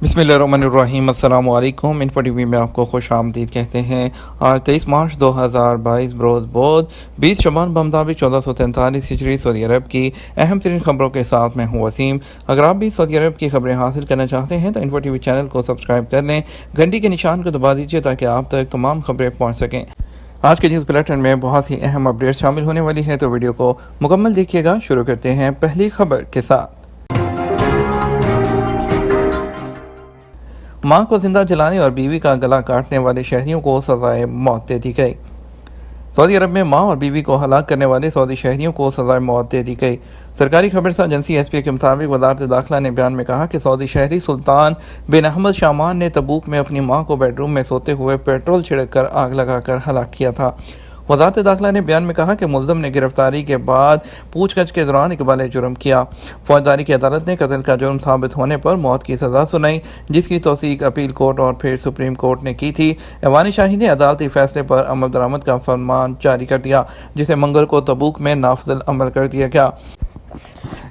बिस्मिल्लाहिर्रहमानिर्रहीम। अस्सलाम वालेकुम। इन्फो टीवी में आपको खुश आमदीद कहते हैं। आज 23 मार्च 2022 बरोज़ बोध 20 शबान बमुताबिक 1443 हिजरी सऊदी अरब की अहम तरीन खबरों के साथ मैं हूँ वसीम। अगर आप भी सऊदी अरब की खबरें हासिल करना चाहते हैं तो इन्फो टीवी चैनल को सब्सक्राइब कर लें, घंटी के निशान को दबा दीजिए ताकि आप तक तमाम खबरें पहुँच सकें। आज के न्यूज़ बुलेटिन में बहुत ही अहम अपडेट शामिल होने वाली है, तो वीडियो को मुकम्मल देखिएगा। शुरू करते हैं पहली खबर के साथ। मां को जिंदा जलाने और बीवी का गला काटने वाले शहरियों को सजाए मौत दे दी गई। सऊदी अरब में मां और बीवी को हलाक करने वाले सऊदी शहरियों को सजाए मौत दे दी गई। सरकारी खबरसा एजेंसी एसपी के मुताबिक वज़ारत दाखिला ने बयान में कहा कि सऊदी शहरी सुल्तान बिन अहमद शामान ने तबूक में अपनी मां को बेडरूम में सोते हुए पेट्रोल छिड़क कर आग लगाकर हलाक किया था। वज़ारत दाखिला ने बयान में कहा कि मुल्ज़म ने गिरफ्तारी के बाद पूछताछ के दौरान इकबाल जुर्म किया। फौजदारी की अदालत ने कत्ल का जुर्म साबित होने पर मौत की सज़ा सुनाई, जिसकी तौसीक अपील कोर्ट और फिर सुप्रीम कोर्ट ने की थी। ऐवान शाही ने अदालती फैसले पर अमल दरामद का फरमान जारी कर दिया, जिसे मंगल को तबूक में नाफिज़ अमल कर दिया गया।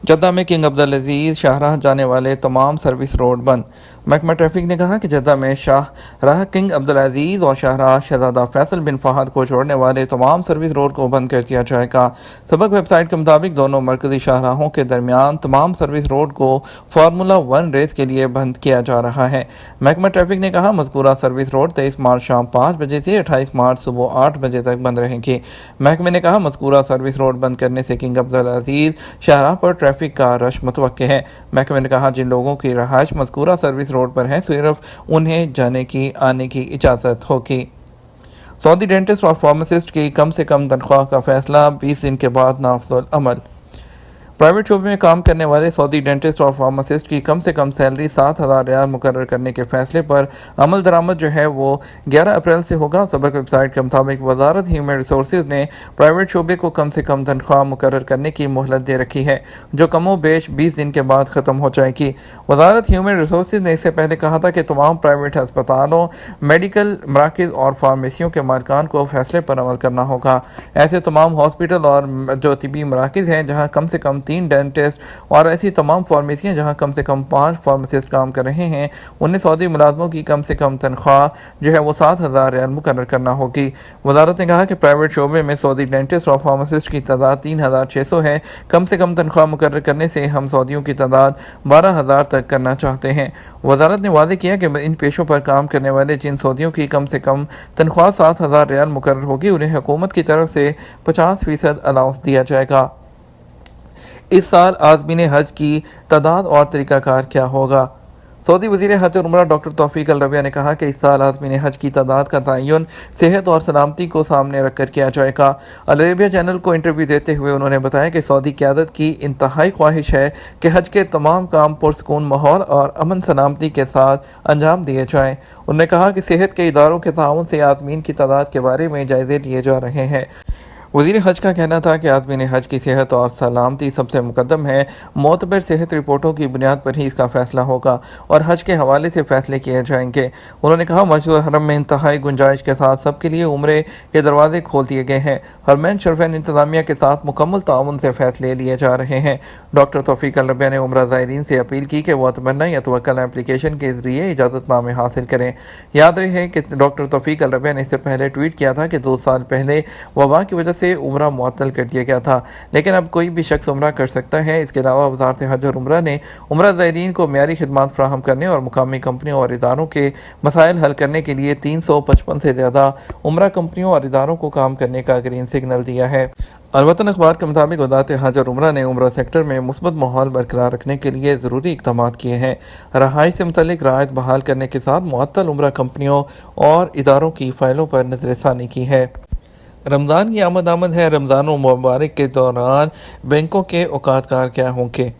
जद्दा में किंग अब्दुल अजीज़ शाहराह जाने वाले तमाम सर्विस रोड बंद। महकमा ट्रैफिक ने कहा कि जद्दा में शाहराह किंग अब्दुल अजीज़ और शाहराह शहजादा फैसल बिन फहद को छोड़ने वाले तमाम सर्विस रोड को बंद कर दिया जाएगा। सबक वेबसाइट के मुताबिक दोनों मरकजी शाहराहों के दरमियान तमाम सर्विस रोड को फार्मूला 1 रेस के लिए बंद किया जा रहा है। महकमा ट्रैफिक ने कहा मज़कूरा सर्विस रोड 23 मार्च शाम 5 बजे से 28 मार्च सुबह 8 बजे तक बंद रहेंगी। महकमे ने कहा मज़कूरा सर्विस रोड बंद करने से किंग अब्दुल अजीज़ शाहराह पर ट्रैफिक का रश मुतवक्के है। महकमे ने कहा जिन लोगों की रहायश मज़कूरा सर्विस रोड पर है सिर्फ उन्हें जाने की आने की इजाज़त होगी। सऊदी डेंटिस्ट और फार्मासिस्ट की कम से कम तनख्वाह का फैसला 20 दिन के बाद नाफिज़ुल अमल। प्राइवेट शोबे में काम करने वाले सऊदी डेंटिस्ट और फार्मासिस्ट की कम से कम सैलरी 7,000 रियाल मुकर्रर करने के फैसले पर अमल दरामद जो है वो 11 अप्रैल से होगा। सबक वेबसाइट के मुताबिक वजारत ह्यूमन रिसोर्सेज ने प्राइवेट शोबे को कम से कम तनख्वाह मुकर्रर करने की मोहलत दे रखी है, जो कमो बेश 20 दिन के बाद ख़त्म हो जाएगी। वजारत ह्यूमन रिसोर्सेज ने इससे पहले कहा था कि तमाम प्राइवेट अस्पतालों, मेडिकल मराकज़ और फार्मेसियों के मालिकान को फैसले पर अमल करना होगा। ऐसे तमाम हॉस्पिटल और जो तिबी मराकज़ हैं जहाँ कम से कम 3 डेंटिस्ट और ऐसी तमाम फार्मेसियाँ जहाँ कम से कम 5 फार्मासिस्ट काम कर रहे हैं, उन्हें सऊदी मुलाजमों की कम से कम तनख्वाह जो है वो 7,000 रियाल मुकर्रर करना होगी। वजारत ने कहा कि प्राइवेट शोबे में सऊदी डेंटिस्ट और फार्मासिस्ट की तादाद 3,600 है। कम से कम तनख्वाह मुकर्रर करने से हम सऊदियों की तादाद 12,000 तक करना चाहते हैं। वजारत ने वादे किया कि इन पेशों पर काम करने वाले जिन सऊदियों की कम से कम तनख्वाह 7,000 रियाल मुकर्रर होगी, उन्हें हुकूमत की तरफ से 50% अलाउंस दिया जाएगा। इस साल आज़मीन हज की तादाद और तरीक़ाकार क्या होगा? सऊदी वज़ीर हज और उमरा डॉक्टर तौफीक अल रबिया ने कहा कि इस साल आज़मीन हज की तादाद का तयन सेहत और सलामती को सामने रखकर किया जाएगा। अल अरेबिया चैनल को इंटरव्यू देते हुए उन्होंने बताया कि सऊदी क़यादत की इंतहाई ख्वाहिश है कि हज के तमाम काम पुरसकून माहौल और अमन सलामती के साथ अंजाम दिए जाएँ। उन्होंने कहा कि सेहत के इदारों के ताउन से आज़मीन की तादाद के बारे में जायज़े लिए जा रहे हैं। वज़ीर हज का कहना था कि आज़मीन हज की सेहत और सलामती सबसे मुकद्दम है। मोतबर सेहत रिपोर्टों की बुनियाद पर ही इसका फ़ैसला होगा और हज के हवाले से फ़ैसले किए जाएंगे। उन्होंने कहा मस्जिद हरम में इंतहाई गुंजाइश के साथ सबके लिए उम्रे के दरवाजे खोल दिए गए हैं। हरमैन शरफैन इंतज़ामिया के साथ मुकम्मल ताउन से फ़ैसले लिए जा रहे हैं। डॉक्टर तौफीक अल रबिया ने उम्रा ज़ायरीन से अपील की कि वह तमन्ना या तवक्कल एप्लीकेशन के ज़रिए इजाज़तनामे हासिल करें। याद रहे कि डॉक्टर तौफीक अल रबिया ने इससे पहले ट्वीट किया था कि 2 साल पहले वबा की वजह से उम्रा मुअत्तल कर दिया गया था, लेकिन अब कोई भी शख्स उम्रा कर सकता है। इसके अलावा वज़ारत हज और उम्रा ने उम्रा ज़ायरीन को मियारी खिदमात फराहम करने और मुकामी कंपनियों और इदारों के मसाइल हल करने के लिए 355 से ज़्यादा उम्रा कंपनियों और इदारों को काम करने का ग्रीन सिग्नल दिया है। अलवतन अखबार के मुताबिक वज़ारत हज और उम्रा ने उम्रा सेक्टर में मुस्बत माहौल बरकरार रखने के लिए ज़रूरी इक़दाम किए हैं। रहाइश से मुतल्लिक रायत बहाल करने के साथ मुअत्तल उम्रा कंपनियों और इदारों की फ़ाइलों पर नज़रसानी की है। रमज़ान की आमद है। रमज़ान मुबारक के दौरान बैंकों के औकातकार क्या होंगे?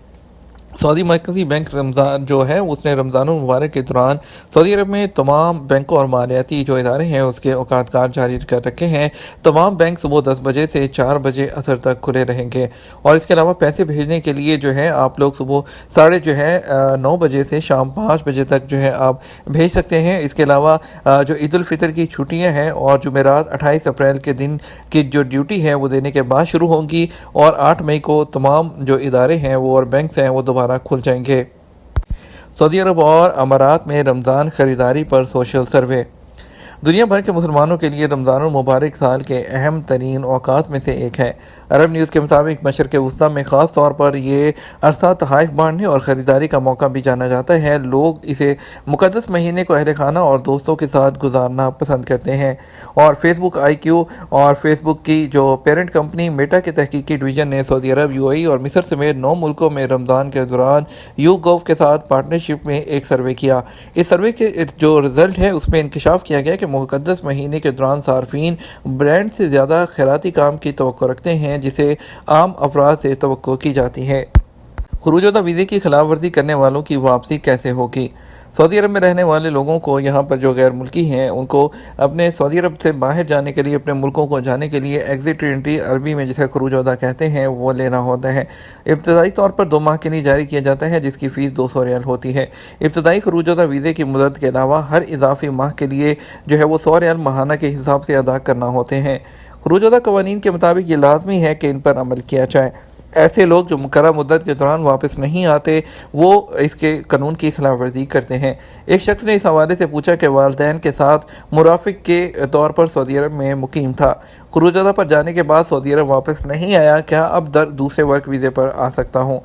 सऊदी मरकज़ी बैंक रमज़ान जो है उसने रमज़ान मुबारक के दौरान सऊदी अरब में तमाम बैंकों और मालियाती जो इदारे हैं उसके औकातकार जारी कर रखे हैं। तमाम बैंक सुबह 10 बजे से 4 बजे असर तक खुले रहेंगे और इसके अलावा पैसे भेजने के लिए जो है आप लोग सुबह 9:30 बजे से शाम 5 बजे तक जो है आप भेज सकते हैं। इसके अलावा जो ईद उल फितर की छुट्टियाँ हैं और जुमेरात 28 अप्रैल के दिन की जो ड्यूटी है वो देने के बाद शुरू होंगी और 8 मई को तमाम जो इदारे हैं वो और बैंक हैं वो दोबारा खुल जाएंगे। सऊदी अरब और अमारात में रमज़ान खरीदारी पर सोशल सर्वे। दुनिया भर के मुसलमानों के लिए रमज़ान मुबारक साल के अहम तरीन औकात में से एक है। अरब न्यूज़ के मुताबिक मशरक़ वस्ती में ख़ास तौर पर ये अरसा तहाइफ बांटने और ख़रीदारी का मौका भी जाना जाता है। लोग इसे मुक़द्दस महीने को अहल खाना और दोस्तों के साथ गुजारना पसंद करते हैं। और फेसबुक IQ और फेसबुक की जो पेरेंट कंपनी मेटा के तहकीकी डिवीज़न ने सऊदी अरब, UAE और मिस्र समेत 9 मुल्कों में रमज़ान के दौरान YouGov के साथ पार्टनरशिप में एक सर्वे किया। इस सर्वे के जो रिज़ल्ट है उसमें इंकशाफ किया गया कि मुक़द्दस महीने के दौरान सार्फिन ब्रांड से ज़्यादा खैराती काम की तवक्को रखते हैं जिसे आम अफराद से तवक्को की जाती है। खुरूज वीज़े की खिलाफ वर्जी करने वालों की वापसी कैसे होगी? सऊदी अरब में रहने वाले लोगों को यहाँ पर जो गैर मुल्की हैं उनको अपने सऊदी अरब से बाहर जाने के लिए, अपने मुल्कों को जाने के लिए एग्ज़िट एंट्री अरबी में जिसे खुरूज कहते हैं वो लेना होता है। इब्तदाई तौर पर 2 माह के लिए जारी किया जाता है जिसकी फ़ीस 200 रियाल होती है। इब्तदाई खुरूज वीज़े की मुद्दत के अलावा हर इजाफी माह के लिए जो है वो 100 रियाल माहाना के हिसाब से अदा करना होते हैं। खुरूज कवानीन के मुताबिक ये लाजमी है कि इन पर अमल किया जाए। ऐसे लोग जो मुकर्रर मुद्दत के दौरान वापस नहीं आते वो इसके कानून की खिलाफ वर्जी करते हैं। एक शख्स ने इस हवाले से पूछा कि वालिदैन के साथ मुराफिक के तौर पर सऊदी अरब में मुकीम था, खुरूजदा पर जाने के बाद सऊदी अरब वापस नहीं आया, क्या अब दूसरे वर्क वीज़े पर आ सकता हूँ?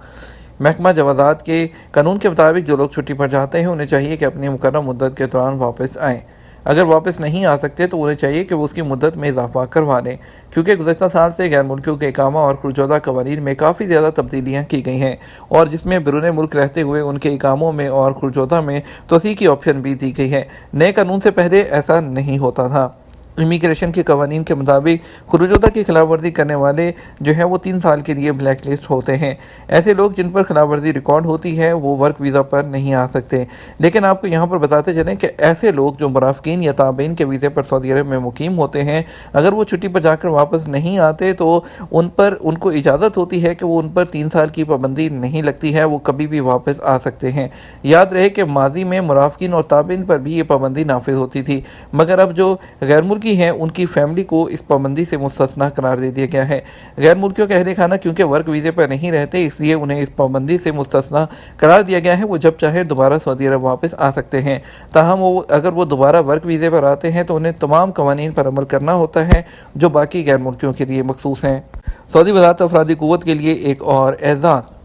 महकमा जवाज़ात के कानून के मुताबिक जो लोग छुट्टी पर जाते हैं उन्हें चाहिए कि अपनी मुकर्रर मुद्दत के दौरान वापस आएँ। अगर वापस नहीं आ सकते तो उन्हें चाहिए कि वो उसकी मुद्दत में इजाफा करवा लें, क्योंकि गुज़श्ता साल से गैर मुल्कियों के इकामा और खुरूज कवानीन में काफ़ी ज़्यादा तब्दीलियाँ की गई हैं और जिसमें बैरून मुल्क रहते हुए उनके इकामों में और खुरूज में तोसी की ऑप्शन भी दी गई है। नए कानून से पहले ऐसा नहीं होता था। इमिग्रेशन के कवानीन के मुताबिक खुरूज की खिलाफ वर्जी करने वाले जो है वो 3 साल के लिए ब्लैक लिस्ट होते हैं। ऐसे लोग जिन पर खिलाफ वर्जी रिकॉर्ड होती है वो वर्क वीज़ा पर नहीं आ सकते। लेकिन आपको यहाँ पर बताते चलें कि ऐसे लोग जो मुराफिकीन या ताबीन के वीज़े पर सऊदी अरब में मुकीम होते हैं, अगर वो छुट्टी पर जाकर वापस नहीं आते तो उनको इजाज़त होती है कि वो उन पर 3 साल की पाबंदी नहीं लगती है, वो कभी भी वापस आ सकते हैं। याद रहे कि माजी में मुराफिकीन और ताबीन पर भी ये पाबंदी नाफिज होती थी, मगर अब जो गैर मुल्की हैं उनकी फैमिली को इस पाबंदी से मुस्तस्ना करार दे दिया गया है। गैर मुल्कियों के अहले खाना क्योंकि वर्क वीज़े पर नहीं रहते इसलिए उन्हें इस पाबंदी से मुस्तस्ना करार दिया गया है। वो जब चाहे दोबारा सऊदी अरब वापस आ सकते हैं। ताहम अगर वो दोबारा वर्क वीज़े पर आते हैं तो उन्हें तमाम कवानीन पर अमल करना होता है जो बाकी गैर मुल्कियों के लिए मखसूस हैं। सऊदी वज़ारत अफरादी क़ुव्वत के लिए एक और एज़ाज़।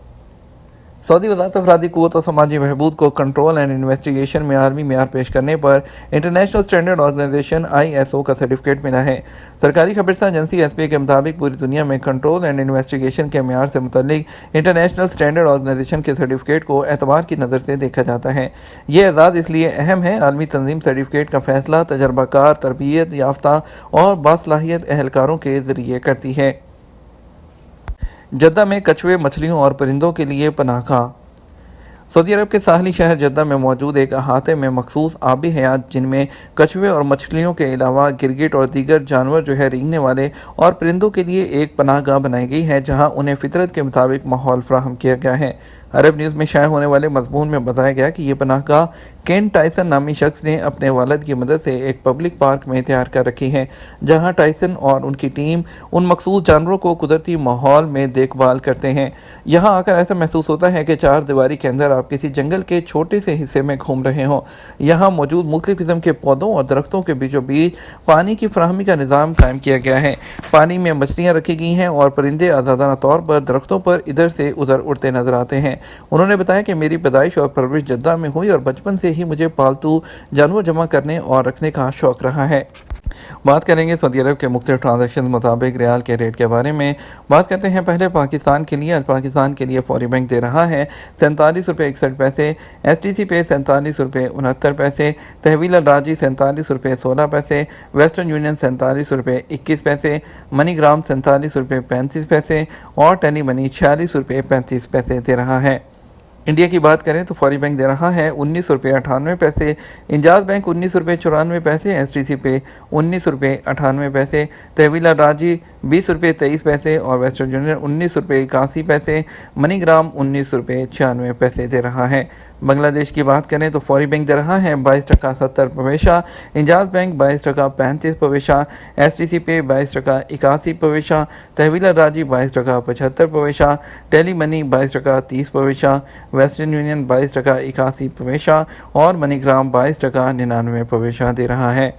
सऊदी वज़ारत अफरादी क़ुव्वत और समाजी बहबूद को कंट्रोल एंड इन्वेस्टिगेशन में आलमी मेयार पेश करने पर इंटरनेशनल स्टैंडर्ड ऑर्गेनाइजेशन ISO का सर्टिफिकेट मिला है। सरकारी खबरसां एजेंसी SPA के मुताबिक पूरी दुनिया में कंट्रोल एंड इन्वेस्टिगेशन के मेयार से मुतल्लिक इंटरनेशनल स्टैंडर्ड ऑर्गेनाइजेशन के सर्टिफिकेट को एतबार की नज़र से देखा जाता है। ये एजाज़ इसलिए अहम है, आलमी तंजीम सर्टिफिकेट का फ़ैसला तजर्बाकार, तरबियत याफ्ता और बासलाहियत एहलकारों के ज़रिए करती है। जद्दा में कछुए, मछलियों और परिंदों के लिए पनाहगाह। सऊदी अरब के साहली शहर जद्दा में मौजूद एक अहाते में मखसूस आबी हयात जिनमें कछुए और मछलियों के अलावा गिरगिट और दीगर जानवर जो है रेंगने वाले और परिंदों के लिए एक पनाहगाह बनाई गई है जहां उन्हें फितरत के मुताबिक माहौल फराहम किया गया है। अरब न्यूज़ में शाया होने वाले मज़मून में बताया गया कि ये पनाहगाह केन टाइसन नामी शख्स ने अपने वालिद की मदद से एक पब्लिक पार्क में तैयार कर रखी है, जहां टाइसन और उनकी टीम उन मखसूस जानवरों को कुदरती माहौल में देखभाल करते हैं। यहां आकर ऐसा महसूस होता है कि 4 दीवारी के अंदर आप किसी जंगल के छोटे से हिस्से में घूम रहे हों। यहाँ मौजूद मुख्तलिफ किस्म के पौधों और दरख्तों के बीचों बीच पानी की फराहमी का निज़ाम कायम किया गया है। पानी में मछलियाँ रखी गई हैं और परिंदे आज़ादाना तौर पर दरख्तों पर इधर से उधर उड़ते नजर आते हैं। उन्होंने बताया कि मेरी पैदाइश और परवरिश जद्दा में हुई और बचपन से ही मुझे पालतू जानवर जमा करने और रखने का शौक़ रहा है। बात करेंगे सऊदी अरब के मुख्तलिफ ट्रांजैक्शन मुताबिक रियाल के रेट के बारे में। बात करते हैं पहले पाकिस्तान के लिए। आज पाकिस्तान के लिए फौरी बैंक दे रहा है 47 रुपये 61 पैसे, STC पे 47 रुपये 69 पैसे, तहवील राजी 47 रुपये 16 पैसे, वेस्टर्न यूनियन 47 रुपये 21 पैसे, मनीग्राम 47 रुपये 35 पैसे और टेली मनी 46 रुपये 35 पैसे दे रहा है। इंडिया की बात करें तो फौरी बैंक दे रहा है 19 रुपये 98 पैसे, इंजाज बैंक 19 रुपये 94 पैसे, STC पे 19 रुपये 98 पैसे, तहवीला राजी 20 रुपये 23 पैसे और वेस्टर्न यूनियन 19 रुपये 81 पैसे, मनीग्राम 19 रुपये 96 पैसे दे रहा है। بنگلہ دیش کی بات کریں تو فوری بینک دے رہا ہے 22% 70%، انجاز بینک 22% 35%، ایس ٹی سی پے 22% 81%، تحویل راجی 22% 75%، ٹیلی منی 22% 30%، ویسٹرن یونین 22% 81% اور منی گرام 22% 99% دے رہا ہے۔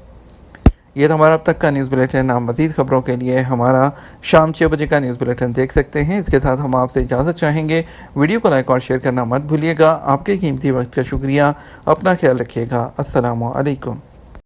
یہ تو ہمارا اب تک کا نیوز بلیٹن۔ آپ مزید خبروں کے لیے ہمارا شام 6 بجے کا نیوز بلیٹن دیکھ سکتے ہیں۔ اس کے ساتھ ہم آپ سے اجازت چاہیں گے، ویڈیو کو لائک اور شیئر کرنا مت بھولیے گا۔ آپ کے قیمتی وقت کا شکریہ، اپنا خیال رکھیے گا۔ السلام علیکم۔